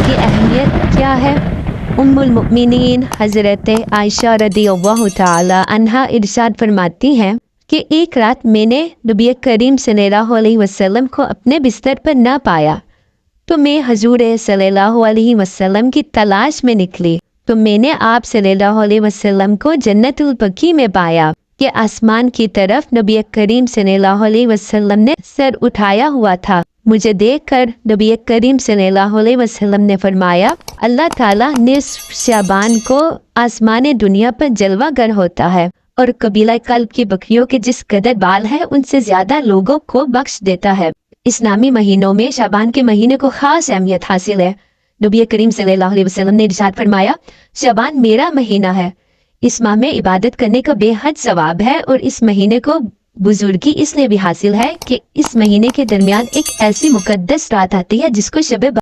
की अहमियत क्या है? उम्मुल मुमिनीन हज़रत आयशा रज़ियल्लाहु ताला अन्हा इरशाद फरमाती हैं कि एक रात मैंने नबी करीम सल्लल्लाहु अलैहि वसल्लम को अपने बिस्तर पर न पाया, तो मैं हजूर सल्लल्लाहु अलैहि वसल्लम की तलाश में निकली। तो मैंने आप सल्लल्लाहु अलैहि वसल्लम को जन्नतुल बकी में पाया कि आसमान की तरफ नबी करीम सल्लल्लाहु अलैहि वसल्लम ने सर उठाया हुआ था। मुझे देखकर नबी करीम सल्लल्लाहु अलैहि वसल्लम ने फरमाया, अल्लाह ताला निस्फ शाबान को आसमान दुनिया पर जलवागर होता है और कबीला कल्ब की बकरियों के जिस कदर बाल है उनसे ज्यादा लोगों को बख्श देता है। इस्लामी महीनों में शाबान के महीने को खास अहमियत हासिल है। नबी करीम सल्लल्लाहु अलैहि वसल्लम ने इरशाद फरमाया, शाबान मेरा महीना है, इस माह में इबादत करने का बेहद सवाब है और इस महीने को बुजुर्गी इसलिए भी हासिल है कि इस महीने के दरमियान एक ऐसी मुकद्दस रात आती है जिसको शब